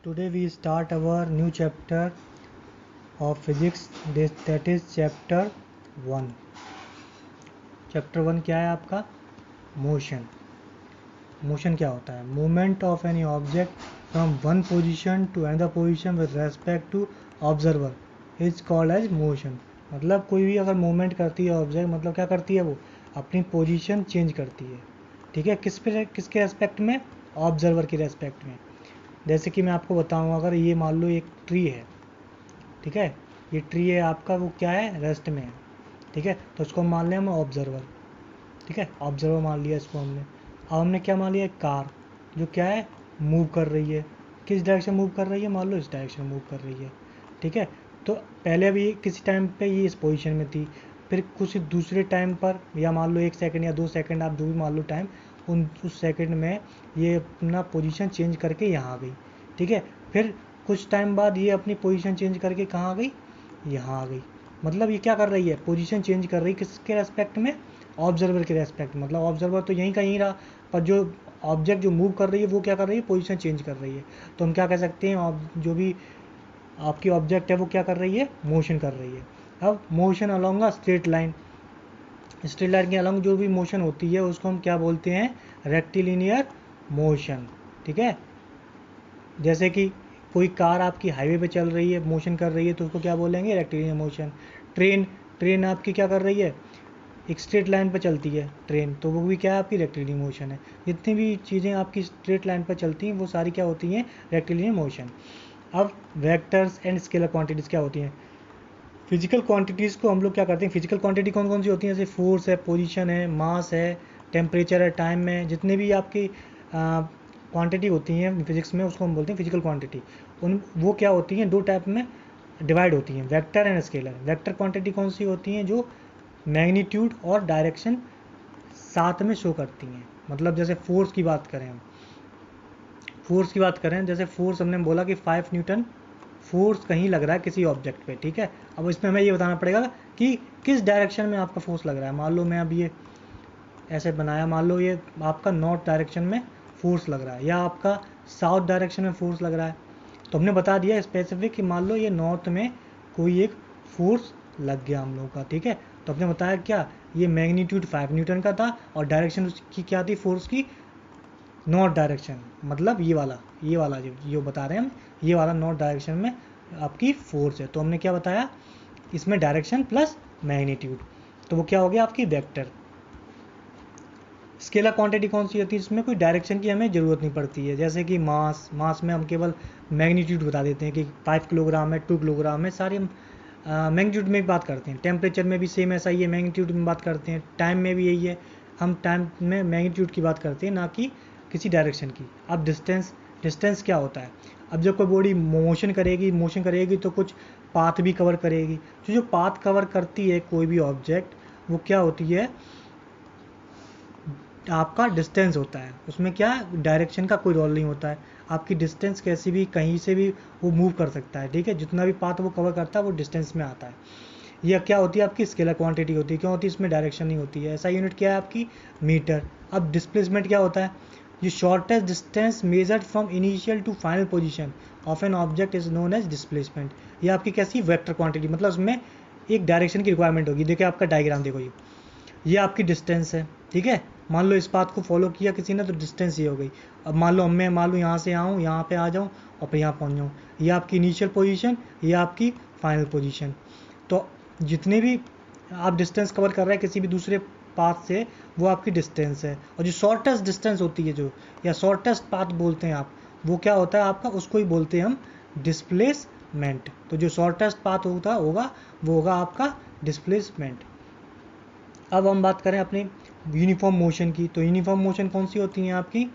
Today we start our new chapter of physics, that is chapter 1. Chapter 1 क्या है आपका? Motion. Motion क्या होता है? Movement of any object from one position to another position with respect to observer is called as motion. मतलब कोई भी अगर मूवमेंट करती है ऑब्जेक्ट, मतलब क्या करती है, वो अपनी पोजीशन चेंज करती है. ठीक है, किसके रेस्पेक्ट में? ऑब्जर्वर के रेस्पेक्ट में. जैसे कि मैं आपको बताऊं, अगर ये मान लो एक ट्री है, ठीक है, ये ट्री है आपका, वो क्या है? रेस्ट में है. ठीक है, तो उसको मान लिया हम ऑब्जर्वर. ठीक है, ऑब्जर्वर मान लिया इसको हमने. अब हमने क्या मान लिया? एक कार जो क्या है? मूव कर रही है. किस डायरेक्शन मूव कर रही है? मान लो इस डायरेक्शन मूव कर रही है. ठीक है, तो पहले अभी किसी टाइम पे ये इस पोजीशन में थी, फिर कुछ दूसरे टाइम पर, या मान लो 1 सेकंड या 2 सेकंड, आप जो भी मान लो टाइम, उस सेकंड में ये अपना पोजीशन चेंज करके यहाँ आ गई. ठीक है, फिर कुछ टाइम बाद ये अपनी पोजीशन चेंज करके कहाँ आ गई? यहाँ आ गई. मतलब ये क्या कर रही है? पोजीशन चेंज कर रही है. किसके रेस्पेक्ट में? ऑब्जर्वर के रेस्पेक्ट. मतलब ऑब्जर्वर तो यहीं का यहीं रहा, पर जो ऑब्जेक्ट जो मूव कर रही है वो क्या कर रही है? पोजीशन चेंज कर रही है. तो हम क्या कह सकते हैं? जो भी आपकी ऑब्जेक्ट है वो क्या कर रही है? मोशन कर रही है. अब motion along a straight line. Straight line के अलोंग जो भी मोशन होती है उसको हम क्या बोलते हैं? Rectilinear motion. ठीक है, जैसे कि कोई कार आपकी हाईवे पे चल रही है, मोशन कर रही है, तो उसको क्या बोलेंगे? Rectilinear motion. ट्रेन आपकी क्या कर रही है? एक स्ट्रेट लाइन पर चलती है ट्रेन, तो वो भी क्या है? आपकी रेक्टिलिनियर मोशन है. जितनी भी चीज़ें आपकी स्ट्रेट लाइन पर चलती हैं वो सारी क्या होती हैं? Rectilinear motion. अब वेक्टर्स एंड स्केलर क्वांटिटीज़ क्या होती हैं? फिजिकल क्वांटिटीज़ को हम लोग क्या करते हैं? फिजिकल क्वांटिटी कौन कौन सी होती हैं? जैसे फोर्स है, पोजीशन है, मास है, टेम्परेचर है, टाइम है. जितने भी आपकी क्वांटिटी होती हैं फिजिक्स में उसको हम बोलते हैं फिजिकल क्वांटिटी. वो क्या होती हैं? 2 टाइप में डिवाइड होती हैं, vector and scalar. Vector quantity कौन सी होती हैं? जो मैग्नीट्यूड और डायरेक्शन साथ में शो करती हैं. मतलब जैसे फोर्स की बात करें, जैसे फोर्स हमने बोला कि 5 न्यूटन फोर्स कहीं लग रहा है किसी ऑब्जेक्ट पे. ठीक है, अब इसमें हमें ये बताना पड़ेगा कि किस डायरेक्शन में आपका फोर्स लग रहा है. मान लो मैं अब ये ऐसे बनाया, मान लो ये आपका नॉर्थ डायरेक्शन में फोर्स लग रहा है, या आपका साउथ डायरेक्शन में फोर्स लग रहा है. तो हमने बता दिया स्पेसिफिक कि मान लो ये नॉर्थ में कोई एक फोर्स लग गया हम लोगों का. ठीक है, तो हमने बताया क्या? ये मैग्नीट्यूड 5 न्यूटन का था और डायरेक्शन उसकी क्या थी फोर्स की? North direction. मतलब ये वाला जो बता रहे हैं हम, ये वाला नॉर्थ डायरेक्शन में आपकी फोर्स है. तो हमने क्या बताया? इसमें डायरेक्शन प्लस मैग्नीट्यूड, तो वो क्या हो गया? आपकी वेक्टर. स्केलर क्वांटिटी कौन सी होती है? इसमें कोई डायरेक्शन की हमें ज़रूरत नहीं पड़ती है. जैसे कि मास में हम केवल मैग्नीट्यूड बता देते हैं कि 5 किलोग्राम है, 2 किलोग्राम है, सारे हम मैग्नीट्यूड में बात करते हैं. टेम्परेचर में भी सेम ऐसा ही है, मैग्नीट्यूड में बात करते हैं. टाइम में भी यही है, हम टाइम में मैग्नीट्यूड की बात करते हैं, ना कि किसी डायरेक्शन की. अब डिस्टेंस क्या होता है? अब जब कोई बॉडी मोशन करेगी तो कुछ पाथ भी कवर करेगी. जो पाथ कवर करती है कोई भी ऑब्जेक्ट, वो क्या होती है? आपका डिस्टेंस होता है. उसमें क्या? डायरेक्शन का कोई रोल नहीं होता है. आपकी डिस्टेंस कैसी भी, कहीं से भी वो मूव कर सकता है. ठीक है, जितना भी पाथ वो कवर करता है वो डिस्टेंस में आता है. यह क्या होती है? आपकी स्केलर क्वांटिटी होती है. क्यों होती है? इसमें डायरेक्शन नहीं होती है. ऐसा यूनिट क्या है? आपकी मीटर. अब डिस्प्लेसमेंट क्या होता है? जो shortest distance measured from initial to final position of an object is known as displacement. ये आपकी कैसी? Vector quantity. मतलब उसमें एक डायरेक्शन की रिक्वायरमेंट होगी. देखिए आपका डायग्राम देखो, ये आपकी डिस्टेंस है. ठीक है, मान लो इस बात को फॉलो किया किसी ने तो डिस्टेंस ये हो गई. अब मान लो यहाँ से आऊँ, यहाँ पे आ जाऊँ और फिर यहाँ पहुँच जाऊँ. ये आपकी इनिशियल पोजीशन, ये आपकी फाइनल पोजीशन. तो जितने भी आप डिस्टेंस कवर कर रहे हैं किसी भी दूसरे पाथ से, वो आपकी डिस्टेंस है. और जो शॉर्टेस्ट डिस्टेंस होती है, जो या शॉर्टेस्ट पाथ बोलते हैं आप, वो क्या होता है आपका? उसको ही बोलते हैं हम डिस्प्लेसमेंट. तो जो शॉर्टेस्ट पाथ होगा वो होगा आपका डिस्प्लेसमेंट. अब हम बात करें अपनी यूनिफॉर्म मोशन की, तो यूनिफॉर्म मोशन कौन सी होती हैं आपकी?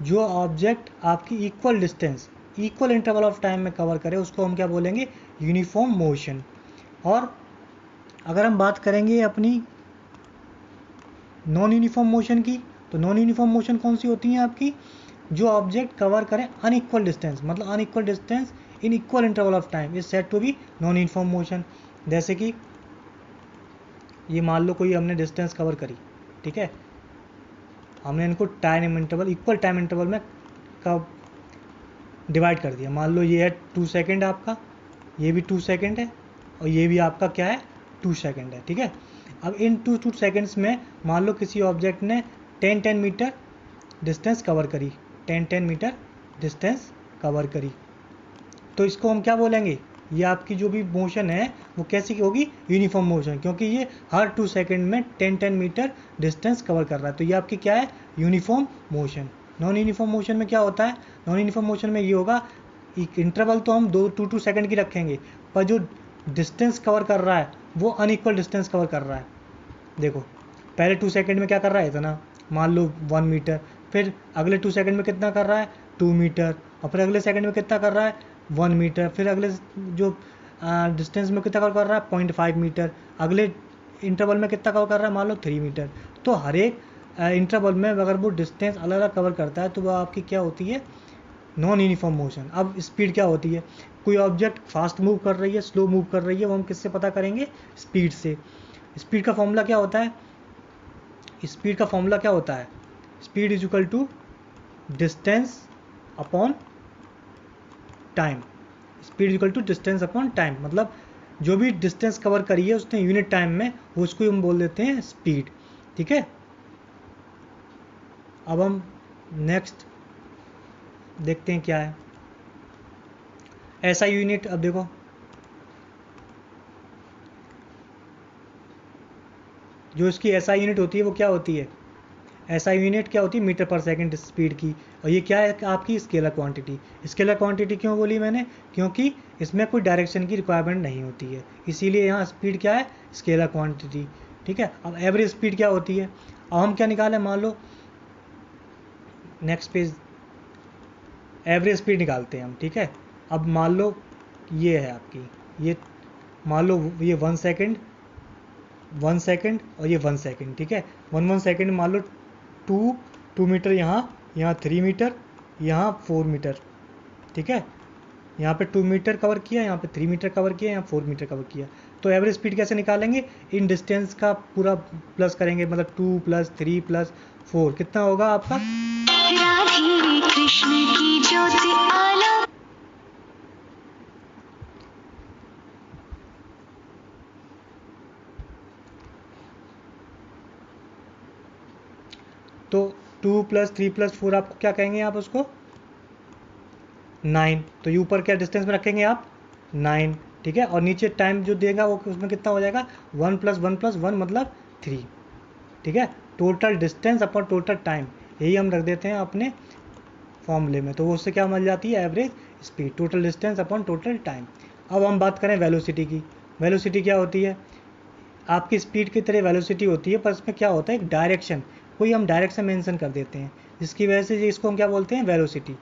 जो ऑब्जेक्ट आपकी इक्वल इंटरवल ऑफ टाइम में कवर करे उसको हम क्या बोलेंगे? Uniform motion. और अगर हम बात करेंगे अपनी नॉन यूनिफॉर्म मोशन की, तो नॉन यूनिफॉर्म मोशन कौन सी होती हैं आपकी? जो ऑब्जेक्ट कवर करें अनइक्वल डिस्टेंस, मतलब unequal distance in equal interval of time is said to be non uniform motion. जैसे कि ये मान लो कोई हमने डिस्टेंस कवर करी. ठीक है, हमने इनको इक्वल टाइम इंटरवल में डिवाइड कर दिया। मान लो ये है 2 सेकेंड आपका, ये भी 2 सेकेंड है और ये भी आपका क्या है 2 सेकेंड है, ठीक है। अब इन 2 सेकेंड्स में मान लो किसी ऑब्जेक्ट ने 10 मीटर डिस्टेंस कवर करी, 10 मीटर डिस्टेंस कवर करी, तो इसको हम क्या बोलेंगे, ये आपकी जो भी मोशन है वो कैसी होगी, यूनिफॉर्म मोशन, क्योंकि ये हर 2 सेकेंड में 10 मीटर डिस्टेंस कवर कर रहा है, तो ये आपकी क्या है, uniform motion. Non uniform motion में क्या होता है, नॉन यूनिफॉर्म मोशन में ये होगा, इंटरवल तो हम 2 सेकेंड की रखेंगे, पर जो डिस्टेंस कवर कर रहा है वो अनइक्वल डिस्टेंस कवर कर रहा है। देखो पहले 2 सेकेंड में क्या कर रहा है, इतना, मान लो 1 मीटर, फिर अगले 2 सेकेंड में कितना कर रहा है 2 मीटर, और फिर अगले सेकेंड में कितना कर रहा है 1 मीटर, फिर अगले जो डिस्टेंस में कितना कवर कर रहा है 0.5 मीटर, अगले इंटरवल में कितना कवर कर रहा है मान लो 3 मीटर। तो हर एक इंटरवल में अगर वो डिस्टेंस अलग अलग कवर करता है तो वह आपकी क्या होती है, नॉन यूनिफॉर्म मोशन। अब स्पीड क्या होती है, कोई ऑब्जेक्ट फास्ट मूव कर रही है, स्लो मूव कर रही है, वो हम किससे पता करेंगे, स्पीड से। स्पीड का फॉर्मूला क्या होता है, स्पीड का फॉर्मूला क्या होता है, speed is equal to distance upon time. Speed equal to distance upon time, मतलब जो भी डिस्टेंस कवर करी है उसने यूनिट टाइम में, वो उसको हम बोल देते हैं स्पीड, ठीक है। अब हम नेक्स्ट देखते हैं क्या है ऐसा यूनिट। अब देखो जो इसकी एसआई यूनिट होती है वो क्या होती है, एसआई यूनिट क्या होती है, मीटर पर सेकंड स्पीड की, और ये क्या है आपकी स्केलर क्वांटिटी। स्केलर क्वांटिटी क्यों बोली मैंने, क्योंकि इसमें कोई डायरेक्शन की रिक्वायरमेंट नहीं होती है, इसीलिए यहाँ स्पीड क्या है, स्केलर क्वांटिटी, ठीक है। अब एवरेज स्पीड क्या होती है, अब हम क्या निकालें, मान लो नेक्स्ट पेज, एवरेज स्पीड निकालते हैं हम, ठीक है। अब मान लो ये है आपकी, ये मान लो ये 1 सेकेंड, 1 सेकेंड और ये 1 सेकेंड, ठीक है। 1 सेकेंड मान लो 2 मीटर, यहाँ 3 मीटर, यहाँ 4 मीटर, ठीक है। यहाँ पे 2 मीटर कवर किया, यहाँ पे 3 मीटर कवर किया, यहाँ 4 मीटर कवर किया। तो एवरेज स्पीड कैसे निकालेंगे, इन डिस्टेंस का पूरा प्लस करेंगे, मतलब 2 + 3 + 4 कितना होगा आपका, राधे कृष्ण की ज्योति आलो। तो 2 + 3 + 4 आपको क्या कहेंगे आप उसको, 9। तो ये ऊपर क्या डिस्टेंस में रखेंगे आप 9, ठीक है। और नीचे टाइम जो देगा वो उसमें कितना हो जाएगा 1 + 1 + 1 मतलब 3, ठीक है। Total distance upon total time, यही हम रख देते हैं अपने फॉर्मूले में, तो वो उससे क्या मिल जाती है, average speed, total distance upon total time. अब हम बात करें वेलोसिटी की। वेलोसिटी क्या होती है, आपकी स्पीड की तरह वेलोसिटी होती है, पर इसमें क्या होता है, एक डायरेक्शन, कोई हम डायरेक्शन मेंशन कर देते हैं, जिसकी वजह से इसको हम क्या बोलते हैं, वेलोसिटी।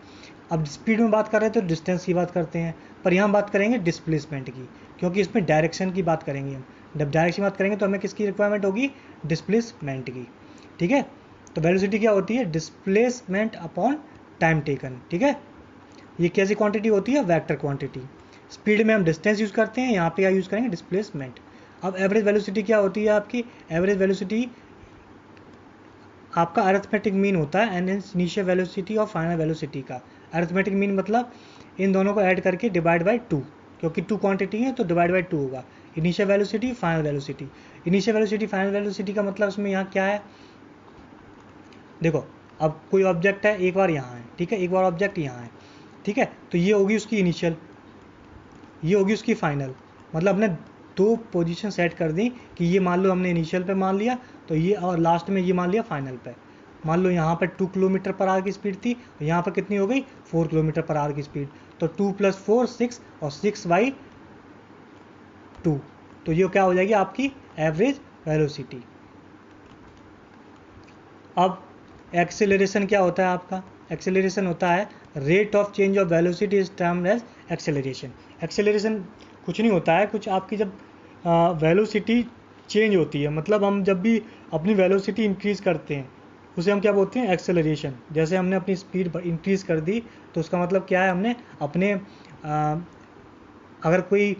अब स्पीड में बात कर रहे हैं तो डिस्टेंस की बात करते हैं, पर यहाँ बात करेंगे डिस्प्लेसमेंट की, क्योंकि इसमें डायरेक्शन की बात करेंगे हम। जब डायरेक्शन की बात करेंगे तो हमें किसकी रिक्वायरमेंट होगी, डिस्प्लेसमेंट की, ठीक है। तो वेलोसिटी क्या होती है, डिस्प्लेसमेंट अपॉन टाइम टेकन, ठीक है। ये कैसी क्वांटिटी होती है, वेक्टर क्वांटिटी। स्पीड में हम डिस्टेंस यूज़ करते हैं, यहाँ पे क्या यूज़ करेंगे, डिस्प्लेसमेंट। अब एवरेज वेलोसिटी क्या होती है आपकी, एवरेज वेलोसिटी आपका अरिथमेटिक मीन होता है एंड इनिशियल वेलोसिटी और फाइनल वेलोसिटी का। अरिथमेटिक मीन मतलब इन दोनों को ऐड करके डिवाइड बाय 2, क्योंकि 2 क्वांटिटी है तो डिवाइड बाय 2 होगा। Initial velocity, final velocity. Initial velocity, final velocity का मतलब इसमें यहाँ क्या है, देखो अब कोई ऑब्जेक्ट है, एक बार यहाँ है, ठीक है, एक बार ऑब्जेक्ट यहाँ है, ठीक है, तो ये होगी उसकी इनिशियल, ये होगी उसकी फाइनल। मतलब हमने 2 पोजीशन सेट कर दी कि ये मान लो हमने इनिशियल पे मान लिया, तो ये, और लास्ट में ये मान लिया फाइनल पे। मान लो यहाँ पर 2 किलोमीटर पर आवर की स्पीड थी, और यहाँ पर कितनी हो गई 4 किलोमीटर पर आवर की स्पीड, तो 2 + 4 6 और 6/2, तो ये क्या हो जाएगी आपकी एवरेज वेलोसिटी। अब एक्सेलरेशन क्या होता है आपका, एक्सेलरेशन होता है rate of change of velocity is termed as acceleration. Acceleration कुछ नहीं होता है, कुछ आपकी जब वेलोसिटी चेंज होती है, मतलब हम जब भी अपनी वेलोसिटी इंक्रीज़ करते हैं उसे हम क्या बोलते हैं, एक्सेलरेशन। जैसे हमने अपनी स्पीड इंक्रीज़ कर दी तो उसका मतलब क्या है, हमने अपने अगर कोई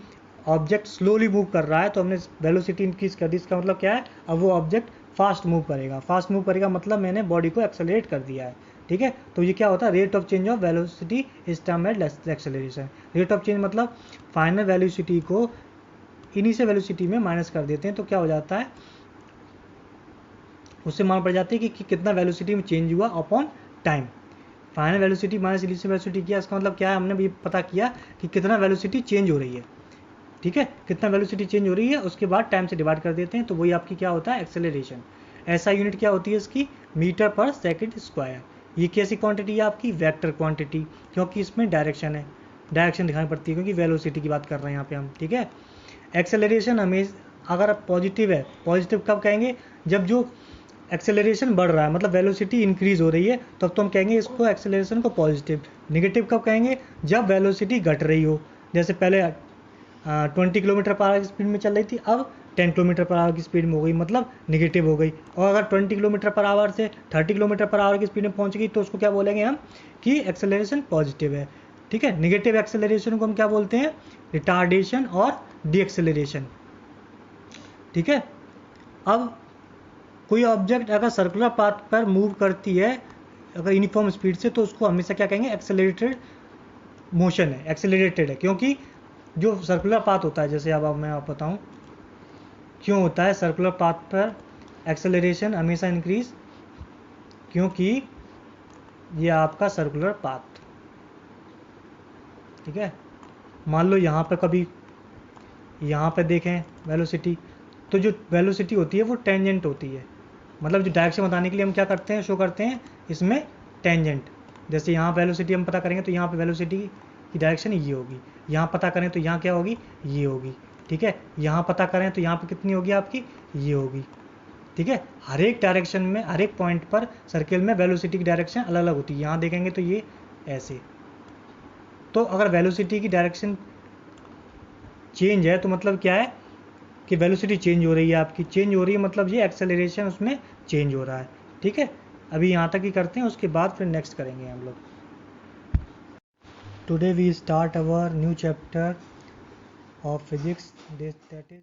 ऑब्जेक्ट स्लोली मूव कर रहा है तो हमने वेलोसिटी इंक्रीज़ कर दी, इसका मतलब क्या है, अब वो ऑब्जेक्ट फास्ट मूव करेगा। फास्ट मूव करेगा मतलब मैंने बॉडी को एक्सेलरेट कर दिया है, ठीक है। तो ये क्या होता है, rate of change of velocity is term as acceleration. Rate of change मतलब फाइनल वेलोसिटी को इनिशियल वेलोसिटी में माइनस कर देते हैं तो क्या हो जाता है, उससे मालूम पड़ जाती है कि कितना वेलोसिटी में चेंज हुआ upon time. Final velocity minus initial velocity किया, इसका मतलब क्या है, हमने भी पता किया कि कितना वेलोसिटी चेंज हो रही है, ठीक है, कितना वेलोसिटी चेंज हो रही है, उसके बाद टाइम से डिवाइड कर देते हैं तो वही आपकी क्या होता है, एक्सेलरेशन। ऐसा यूनिट क्या होती है इसकी, मीटर पर सेकंड स्क्वायर। ये कैसी क्वांटिटी है आपकी, वेक्टर क्वांटिटी, क्योंकि इसमें डायरेक्शन है, डायरेक्शन दिखानी पड़ती है क्योंकि वेलोसिटी की बात कर रहे हैं यहाँ पे हम, ठीक है। एक्सेलरेशन हमें अगर पॉजिटिव है, पॉजिटिव कब कहेंगे, जब जो एक्सेलरेशन बढ़ रहा है मतलब वेलोसिटी इंक्रीज हो रही है, तब तो हम कहेंगे इसको एक्सेलरेशन को पॉजिटिव। निगेटिव कब कहेंगे, जब वेलोसिटी घट रही हो, जैसे पहले 20 किलोमीटर पर आवर की स्पीड में चल रही थी, अब 10 किलोमीटर पर आवर की स्पीड में हो गई, मतलब निगेटिव हो गई। और अगर 20 किलोमीटर पर आवर से 30 किलोमीटर पर आवर की स्पीड में पहुंच गई तो उसको क्या बोलेंगे हम कि एक्सेलरेशन पॉजिटिव है, ठीक है। निगेटिव एक्सेलरेशन को हम क्या बोलते हैं, रिटार्डेशन और डी एक्सेलरेशन, ठीक है। अब कोई ऑब्जेक्ट अगर सर्कुलर पाथ पर मूव करती है अगर यूनिफॉर्म स्पीड से, तो उसको हमेशा क्या कहेंगे, एक्सेलरेटेड मोशन है, एक्सेलरेटेड है, क्योंकि जो सर्कुलर पाथ होता है, जैसे अब मैं आप बताऊं क्यों होता है सर्कुलर पाथ पर एक्सेलरेशन हमेशा इंक्रीज, क्योंकि ये आपका सर्कुलर पाथ, ठीक है। मान लो यहाँ पर कभी यहाँ पर देखें वेलोसिटी, तो जो वेलोसिटी होती है वो टेंजेंट होती है, मतलब जो डायरेक्शन बताने के लिए हम क्या करते हैं, शो करते हैं इसमें टेंजेंट। जैसे यहाँ वेलोसिटी हम पता करेंगे तो यहाँ पे वेलोसिटी की डायरेक्शन ये होगी, यहाँ पता करें तो यहाँ क्या होगी, ये होगी, ठीक है। यहाँ पता करें तो यहाँ पे कितनी होगी आपकी, ये होगी, ठीक है। हर एक डायरेक्शन में, हर एक पॉइंट पर सर्किल में वेलोसिटी की डायरेक्शन अलग अलग होती है। यहाँ देखेंगे तो ये ऐसे, तो अगर वेलोसिटी की डायरेक्शन चेंज है तो मतलब क्या है कि वेलोसिटी चेंज हो रही है आपकी, चेंज हो रही है मतलब ये एक्सेलरेशन उसमें चेंज हो रहा है, ठीक है। अभी यहाँ तक ही करते हैं, उसके बाद फिर नेक्स्ट करेंगे हम लोग। Today we start our new chapter of physics, that is